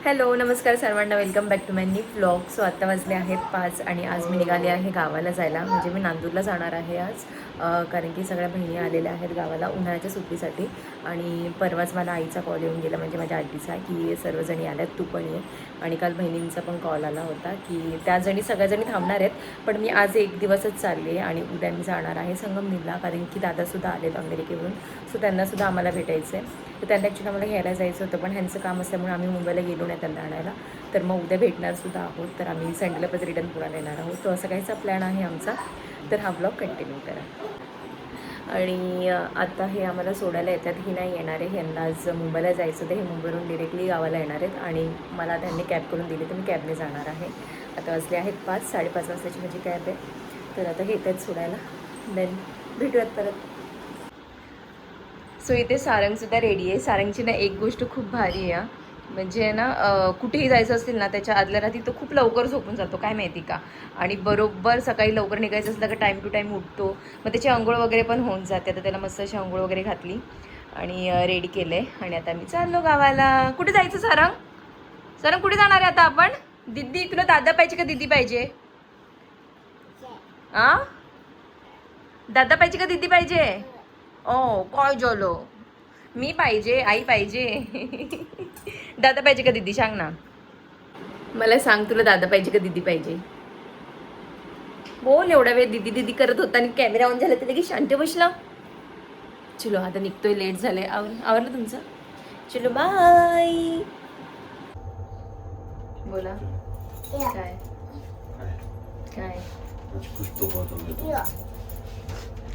Hello नमस्कार सर्वांना, welcome back to my new vlog. So आत्ता वाजले आहेत 5 आणि आज मी निघाले आहे गावाला जायला. म्हणजे मी नांदूरला जाणार आहे आज, कारण की सगळ्या बहिणी आलेल्या आहेत गावाला उन्हाळ्याच्या सुट्टीसाठी. आणि परवाच मला आईचा कॉल येऊन गेला, म्हणजे माझ्या आजीचा, की सर्वजणी आल्यात, तू पण ये. आणि काल बहिणींचा पण कॉल आला होता की त्या सगळ्याजणी थांबणार आहेत, पण मी आज एक दिवसच चालले आणि उद्या मी जाणार आहे संगमनेरला, कारण की दादासुद्धा आलेत अमेरिकेवरून. सो त्यांनासुद्धा आम्हाला भेटायचं आहे. तर त्यांना ॲक्च्युली आम्हाला घ्यायला जायचं होतं, पण ह्यांचं काम असल्यामुळे आम्ही मुंबईला गेलो नाही त्यांना आणायला. तर मग उद्या भेटणारसुद्धा आहोत, तर आम्ही संडेला परत रिटर्न पुण्याला येणार आहोत. तो असं काहीचा प्लॅन आहे आमचा. तर हा ब्लॉग कंटिन्यू करा. आणि आता हे आम्हाला सोडायला येतात, ही नाही येणार आहे. ह्यांना आज मुंबईला जायचं होतं, हे मुंबईवरून डिरेक्टली गावाला येणार आहेत आणि मला त्यांनी कॅब करून दिली, तर मी कॅबने जाणार आहे. आता वाजले आहेत 5, 5:30 वाजताची माझी कॅब आहे. तर आता हे येतात सोडायला, देन भेटूयात परत. सो इथे सारंगसुद्धा रेडी आहे. सारंगची ना एक गोष्ट खूप भारी आहे, म्हणजे ना कुठेही जायचं असेल ना, त्याच्या आदल्या रात्री तो खूप लवकर झोपून जातो, काय माहिती का. आणि बरोबर सकाळी लवकर निघायचं असलं का टाईम टू टाईम उठतो. मग त्याची अंघोळ वगैरे पण होऊन जाते. आता त्याला मस्त अशी अंघोळ वगैरे घातली आणि रेडी केलं आहे. आणि आता मी चाललो गावाला. कुठे जायचं सारंग? सारंग कुठे जाणार आहे आता आपण? दिदी, तुला दादा पाहिजे का दिदी पाहिजे? आ, दादा पाहिजे का दिदी पाहिजे? ओ काय झालो? मी पाहिजे, आई पाहिजे. दादा पाहिजे का दीदी, सांग ना मला. सांग, तुला दादा पाहिजे का दीदी पाहिजे? बोल. एवढा वेळ दीदी दीदी करत होता आणि कॅमेरा ऑन झाला तर लगेच शांत बसला. चलो आता निघतोय, लेट झालंय. आवरलं तुमचं? चलो बाय. बोला. काय काय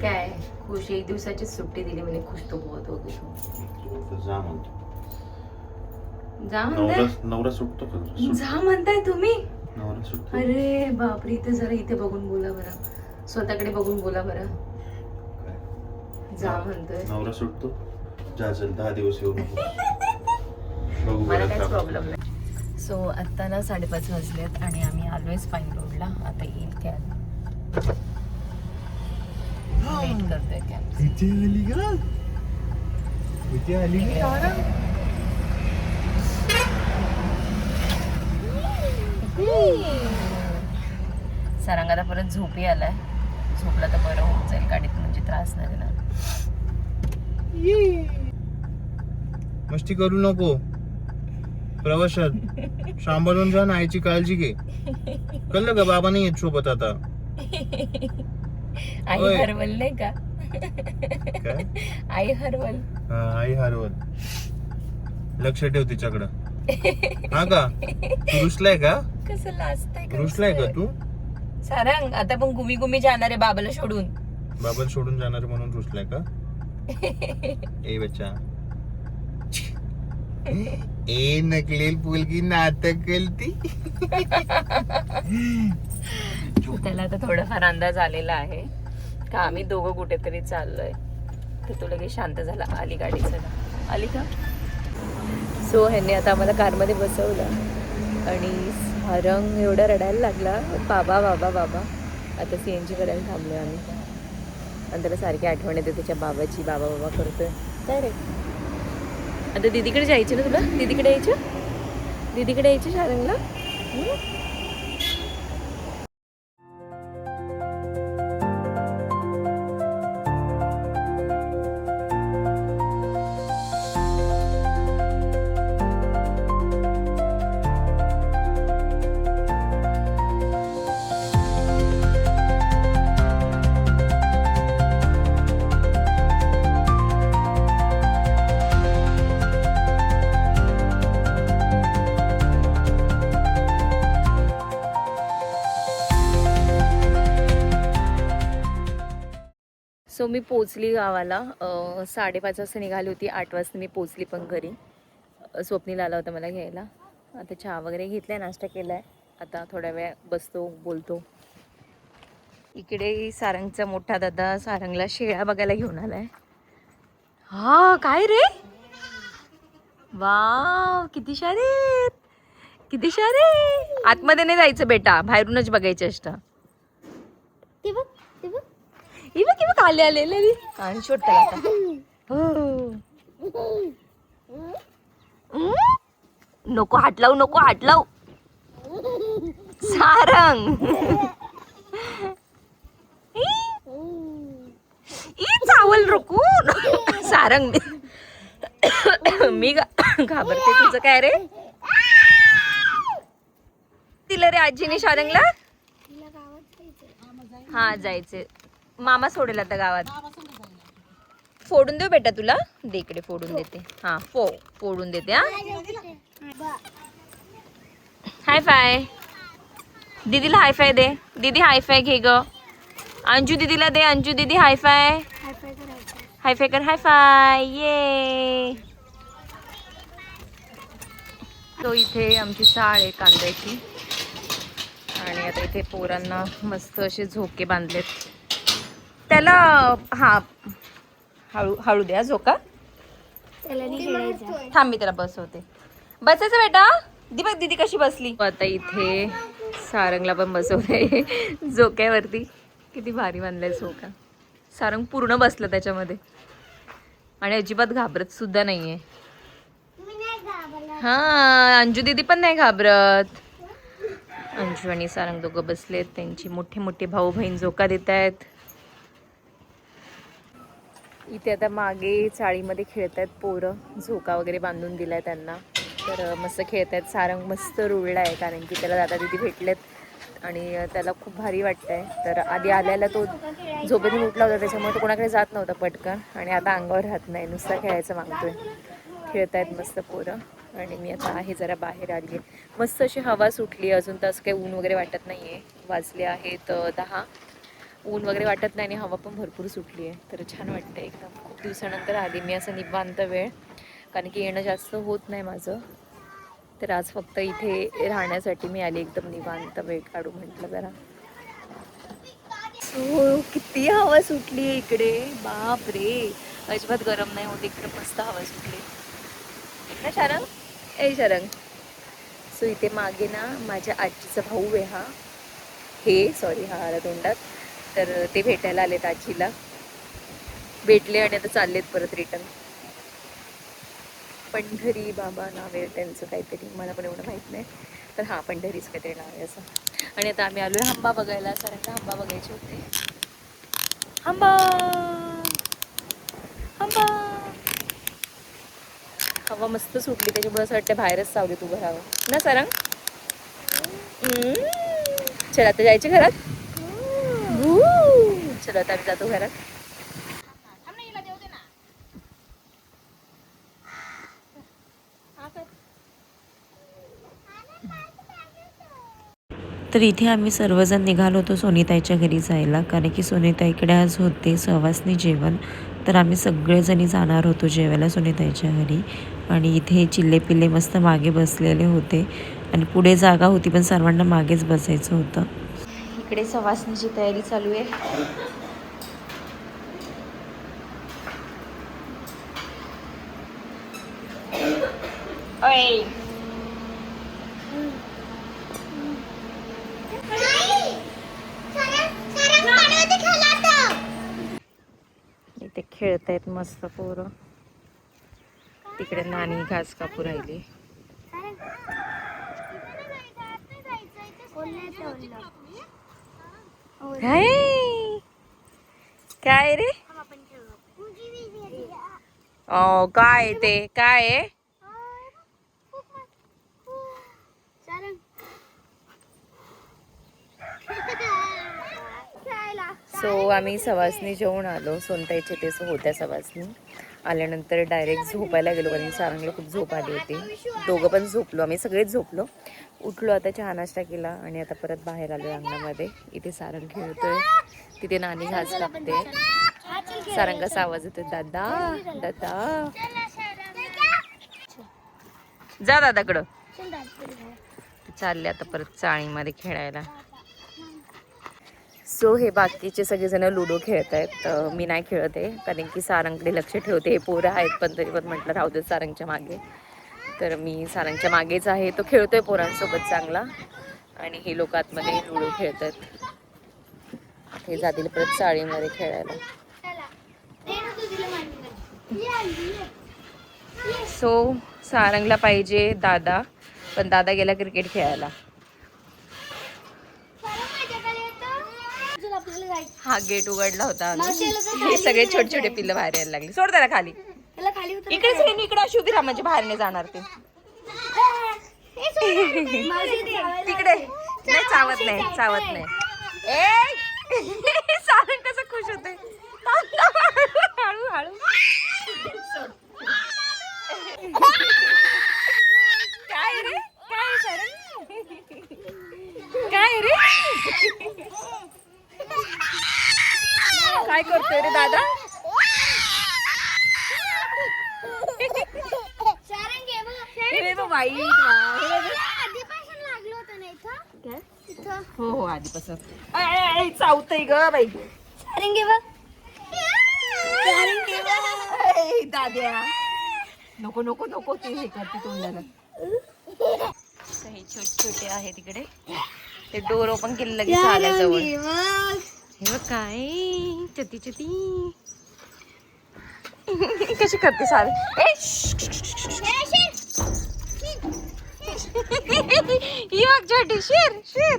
काय खुश? एक दिवसाची सुट्टी दिली म्हणे, खुश तो बहुत हो गई तू. जा म्हणताय? नवरा सुटतो का? जा म्हणताय तुम्ही? नवरा सुटतो. अरे बापरे, इथे जरा इथे बघून बोला बरं, स्वतःकडे बघून बोला बरं. जा म्हणतोय. नवरा सुटतो. जा चल, 10 दिवस येऊ नको. बघू मला बरं काहीच का. प्रॉब्लेम नाही. सो आत्ता ना 5:30 वाजलेत आणि आम्ही आलोय स्पाईन रोडला. आता येईल कॅब, वेट करतोय कॅब. इथे आली का? इथे आली का? सारंग आता परत झोपी आलाय. झोपला तर बरं होऊन जाईल गाडीत, म्हणजे त्रास नाही देणार. मस्ती करू नको प्रवासात. सांभाळून जा ना, आईची काळजी घे. कळलं का? बाबा नाही येत सोबत आता. आई हरवल नाही का? काय? आई हरवल. हा, आई हरवल. लक्ष ठेव तिच्याकडं. हा का? तू रुसलाय का? कसं लाजताय? रुसलाय का तू? सारंग आता पण गुमी गुमी जाणार आहे बाबाला सोडून. बाबाला सोडून जाणार म्हणून रुसलाय का? ए बच्चा. ए नकलेल पुलकी नाटक केलती. त्याला आता थोडाफार अंदाज आलेला आहे का आम्ही दोघं कुठेतरी चाललोय. तर तो लगेच शांत झाला. आली गाडी, चला. आली का? सो ह्यांनी आता आम्हाला कारमध्ये बसवलं आणि सारंग एवढा रडायला लागला, बाबा बाबा बाबा. आता CNG करायला थांबलो आम्ही आणि त्याला सारखी आठवण येते त्याच्या बाबाची. बाबा बाबा करतोय. काय रे, आता दीदीकडे जायचं ना तुला? दीदीकडे यायचं? दीदीकडे यायचं सारंगला? सो मी पोचली गावाला. 5:30 वाजता निघाली होती. 8 वाजता मी पोचली पण घरी. स्वप्नील आला होता मला घ्यायला. आता चहा वगैरे घेतला आहे, नाश्ता केला आहे. आता थोड्या वेळ बसतो, बोलतो. इकडे सारंगचा मोठा दादा सारंगला शेळ्या बघायला घेऊन आलाय. हा काय रे, वाव किती शारे, किती शारे. आतमध्ये नाही जायचं बेटा, बाहेरूनच बघायचं असतं. इवन आले आले आणि छोटा आता. नको हात लावू, नको हात लावू. सारंग चावल रुकू. सारंग मी घाबरते. तुझं काय रे? दिलं रे आजीने सारंगला. हा जायचे. मामा सोडेल आता गावात. फोडून देऊ बेटा तुला. दे इकडे फोडून देते. हा फोडून देते. हा हाय फाय. दीदीला हाय फाय दे. दीदी हाय फाय घे ग. अंजू दीदीला दे. अंजू दीदी हाय फाय. हाय फाय कर. हाय फाय. ये. तो इथे आमची चाळ आहे कांद्याची. आणि आता इथे पोरांना मस्त असे झोके बांधलेत. त्याला हा हळू द्या झोका. थांब मी त्याला बसवते. बसायचं बेटा. दी बघ दीदी कशी बसली. आता इथे सारंगला पण बसवते झोक्यावरती. किती भारी बांधलाय झोका. सारंग पूर्ण बसलं त्याच्यामध्ये आणि अजिबात घाबरत सुद्धा नाहीये. हा अंजू दीदी पण नाही घाबरत. अंजू आणि सारंग दोघं बसलेत. त्यांची मोठे मोठे भाऊ बहीण झोका देत आहेत. इथे आता मागे चाळीमध्ये खेळत आहेत पोरं. झोका वगैरे बांधून दिलाय त्यांना. तर मस्त खेळत आहेत. सारंग मस्त रुळला आहे कारण की त्याला दादा दिदी भेटलेत आणि त्याला खूप भारी वाटतंय. तर आधी आल्याला तो झोपेतून उठला होता त्याच्यामुळे तो कोणाकडे जात नव्हता पटकन. आणि आता अंगावर राहत नाही. नुसता खेळायचं मागतोय. खेळत आहेत मस्त पोरं. आणि मी आता आहे जरा बाहेर आली. मस्त अशी हवा सुटली. अजून तर असं काही ऊन वगैरे वाटत नाही आहे. वाजले आहेत 10. ऊन वगैरे वाटत नाही आणि हवा पण भरपूर सुटली आहे. तर छान वाटतं एकदम. खूप दिवसानंतर आली मी असं निवांत वेळ. कारण की येणं जास्त होत नाही माझं. तर आज फक्त इथे राहण्यासाठी मी आली. एकदम निवांत वेळ काढू म्हटलं जरा. सो किती हवा सुटली आहे इकडे. बाप रे. अजिबात गरम नाही होत. इकडे मस्त हवा सुटली ना शारंग. ए शारंग. सो इथे मागे ना माझ्या आजीचा भाऊ आहे हा. सॉरी हा आला तोंडात. तर ते भेटायला आलेत आजीला. भेटले आणि आता चाललेत परत रिटर्न. पंढरी बाबा नाव आहे त्यांचं काहीतरी. मला पण एवढं माहीत नाही. तर हा पंढरीच काहीतरी नाव आहे असं. आणि आता आम्ही आलोय हंबा बघायला. सारंगला हंबा बघायचे होते. हंबा हंबा. हवा मस्त सुटली त्याच्यामुळे असं वाटतं बाहेरच सावलीत उभं राहावं ना सारंग. चला आता जायचे घरात. चला आता आम्ही जातो घरात. तर इथे आम्ही सर्वजण निघालो होतो सोनीताईच्या घरी जायला. कारण की सोनीताईकडे आज होते सहवासनी जेवण. तर आम्ही सगळेजणी जाणार होतो जेवायला सोनीताईच्या घरी. आणि इथे चिल्ले पिल्ले मस्त मागे बसलेले होते. आणि पुढे जागा होती पण सर्वांना मागेच बसायचं होतं. इकडे सहवासनीची तयारी चालू आहे. इथे खेळतायत मस्त पोरं. तिकडे नानी घास कापू राहिली. काय रे. काय ते काय. सो आम्ही सवासनी जेवून आलो. सोनताईचे ते होत्या सवासनी. आल्यानंतर डायरेक्ट झोपायला गेलो कारण सारंगला खूप झोप आली होती. दोघं पण झोपलो. आम्ही सगळेच झोपलो. उठलो आता चहा नाश्ता केला आणि आता परत बाहेर आलो अंगणामध्ये. इथे सारंग खेळतोय. तिथे नानी घास कापते. सारंगाचा आवाज येतोय दादा दादा. जा दादाकडं. चालले आता परत चाळीमध्ये खेळायला. सो हे बाकीचे सगळेजण लुडो खेळत आहेत. मी नाही खेळत आहे कारण की सारंगकडे लक्ष ठेवते. हे पोरं आहेत पण तरी पण म्हटलं राहू दे सारंगच्या मागे. तर मी सारंगच्या मागेच आहे. तो खेळतोय पोरांसोबत चांगला. आणि हे लोक आतमध्ये लुडो खेळत आहेत. हे जातील परत चाळीमध्ये खेळायला. सो सारंगला पाहिजे दादा, पण दादा गेला क्रिकेट खेळायला. हा गेट उघडला होता. हे सगळे छोटे छोटे पिल्लं बाहेर यायला लागले. सोड त्याला खाली. इकडेच हे इकडे अशी उभी राहा, म्हणजे बाहेर नाही जाणार ते. तिकडे नाही, चावत नाही, चावत नाही. सारंग कसं खुश होते. हळू हळू. काय रे, काय सारंग, काय रे, काय करतोय रे दादा. वाईट हो हो आधीपासून चावतय ग बाई. दाद्या नको नको नको, ते हे करते तोंडाला. काही छोटे छोटे आहे तिकडे. ते डोर ओपन केलं लगेच आल्या जवळ. हे बघ काय चती चती कशी करते सारे. ही बघ छोटी शिर शिर.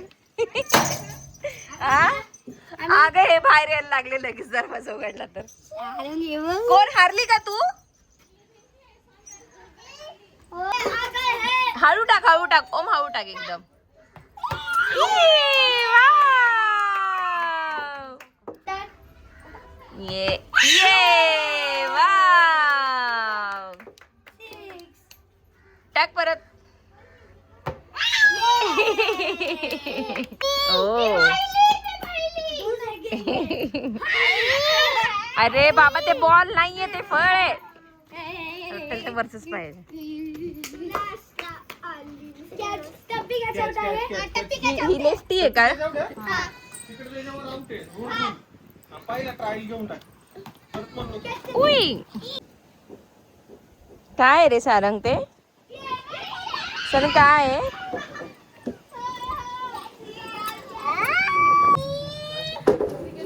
अगं हे बाहेर यायला लागले लगेच दरवाजा उघडला तर. कोण हारली का तू. हळू टाक हळू टाक ओम, हळू टाक एकदम. ये ये वाव. टाक परत. ओ अरे बाबा ते बॉल नाहीये, ते फळ आहे. टोटल ते वरच पाहिजे. ही लेफ्टी आहे का. उई काय रे सारंग ते. सर काय आहे.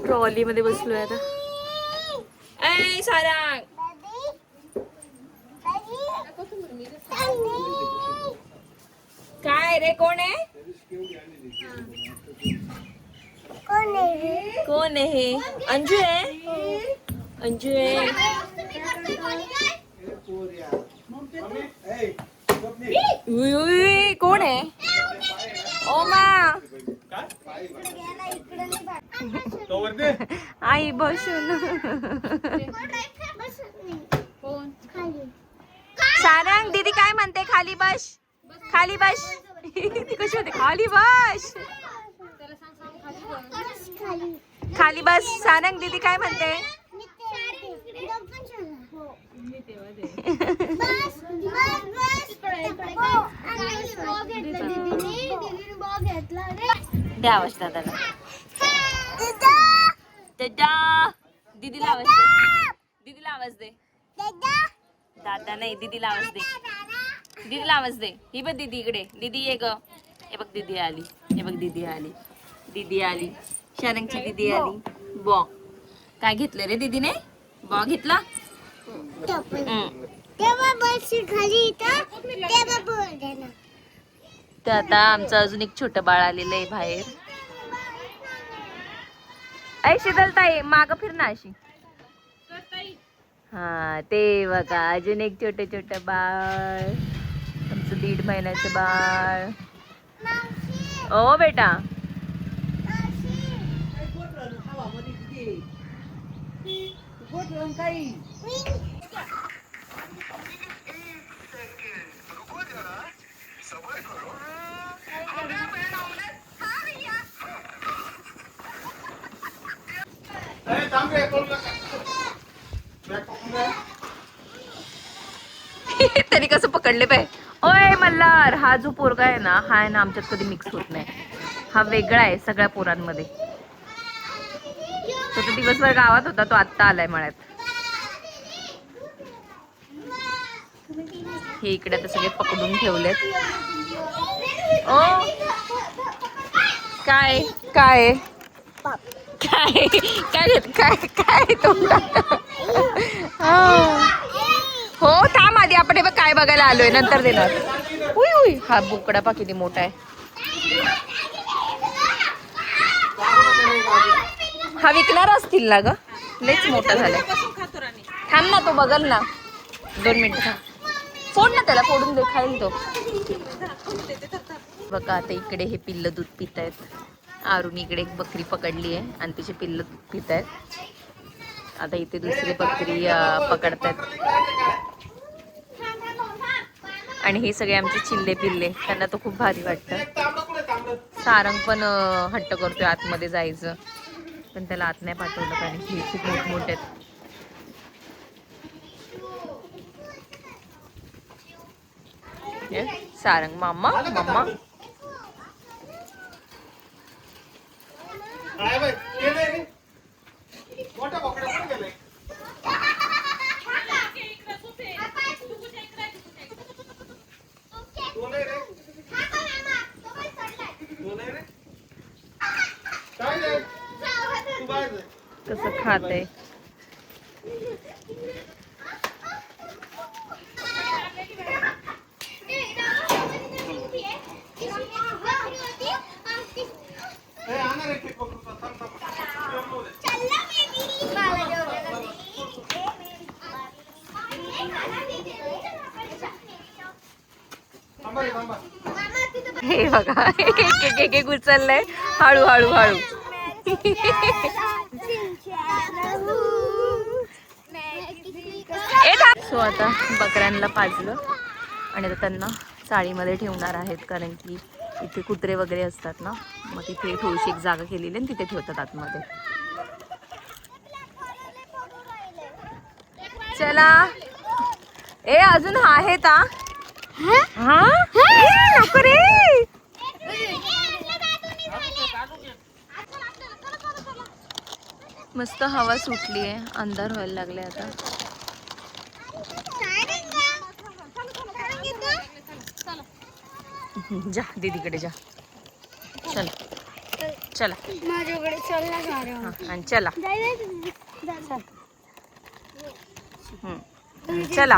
ट्रॉली मध्ये बसलोय आता. ऐ सारंग काय रे, कोण आहे. कोण आहे हे. अंजू आहे, अंजू आहे. उई उई कोण आहे. ओमा आई बसून. सारंग दीदी काय म्हणते. खाली बस, खाली बस. ती कशी होते. खाली बस, खाली बस. सारंग दीदी काय म्हणते. द्या आवाज दादाला. दादा दीदीला आवाज दे, दीदीला आवाज दे. दादा नाही, दीदीला आवाज दे, दीदीला आवाज दे. ही बघ दीदी इकडे. दीदी ये ग. हे बघ दीदी आली, हे बघ दीदी आली, दीदी आली. शारंगची दीदी आली. बॉ काय घेतलं रे दीदीने. बॉ घेतला. तर आता आमचं अजून एक छोटं बाळ आलेलं आहे बाहेर. ऐ शीतलताई माग फिर ना अशी. हा ते बघा अजून एक छोटं छोटं बाळ. आमचं 1.5 महिन्याचं बाळ. ओ बेटा तरी कसं पकडले पाय. ओय मल्हार, हा जो पोरगा आहे ना, हा आहे ना आमच्यात कधी मिक्स होत नाही. हा वेगळा आहे सगळ्या पोरांमध्ये. तो तर दिवसभर गावात होता, तो आत्ता आलाय मळ्यात. हे इकडे आता सगळे पकडून ठेवलेत. ओ काय काय काय काय काय काय तोंडात. हो थांब आधी, आपण हे बघ काय बघायला आलोय, नंतर देणार. उई उई, हा बोकडा पा किती मोठा आहे. हा विकणार असतील ना ग, लयच मोठा झालाय. थांब ना, तो बघल ना, 2 मिनिटं थांब. फोड ना त्याला, फोडून दे, खाईल तो. बघा आता इकडे हे पिल्ल दूध पित आहेत. आरुनी इकडे एक बकरी पकडली आहे आणि तिचे पिल्ल दूध पित आहेत. आता इथे दुसरी बकरी पकडतात. आणि हे सगळे आमचे चिल्ले पिल्ले, त्यांना तो खूप भारी वाटतं. सारंग पण हट्ट करतोय आतमध्ये जायचं, पण त्याला आत नाही पाठवलं कारण की खूप मोठमोठे आहेत. सारंग मामा मामा. कसं खाते. हे बघा एक उचललंय, हळू हळू हळू. सो आता बकऱ्यांना पाजलं आणि आता त्यांना चाळीमध्ये ठेवणार आहेत, कारण की इथे कुत्रे वगैरे असतात ना, मग तिथे थोडीशी एक जागा केलेली आणि तिथे ठेवतात आतमध्ये. चला ए अजून आहेत हा नको रे. मस्त हवा सुटली आहे, अंधार व्हायला लागले आता. जा दीदीकडे जा. चला चला माझ्याकडे चल आणि चला चला.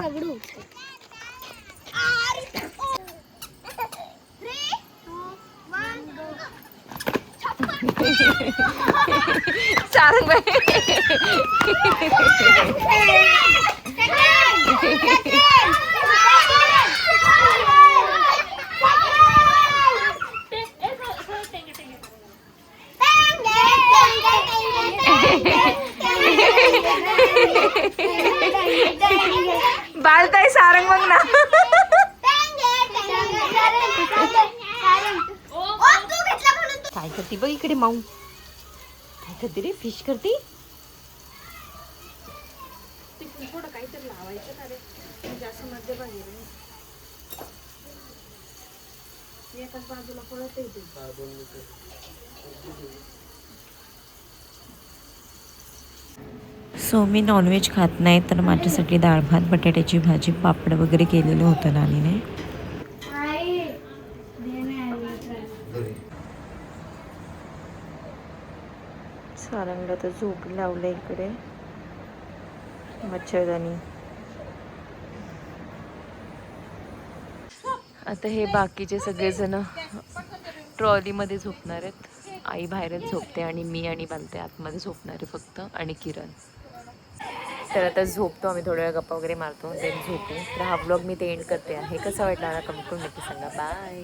सारंग बाई बालताय सारंग बघ ना. काय करते बघ इकडे माऊ, काय करते रे, फिश करते. थोडं काहीतरी लावायचं का रे, म्हणजे असं मध्ये बाहेर एकाच बाजूला पळत येते. सो मी नॉनव्हेज खात नाही, तर माझ्यासाठी डाळ भात, बटाट्याची भाजी, पापड वगैरे केलेलं होतं नानीने. सारंगला तर झोप लावलं इकडे मच्छरदाणी. आता हे बाकीचे सगळेजण ट्रॉलीमध्ये झोपणार आहेत. आई बाहेरच झोपते आणि मी आणि बालते आतमध्ये झोपणार आहे फक्त, आणि किरण. तर आता झोपतो आम्ही, थोड्या वेळ गप्पा वगैरे मारतो, देन झोपू. तर हा व्लॉग मी ते एंड करते आहे. कसा वाटला मला कमेंट करून नक्की सांगा. बाय.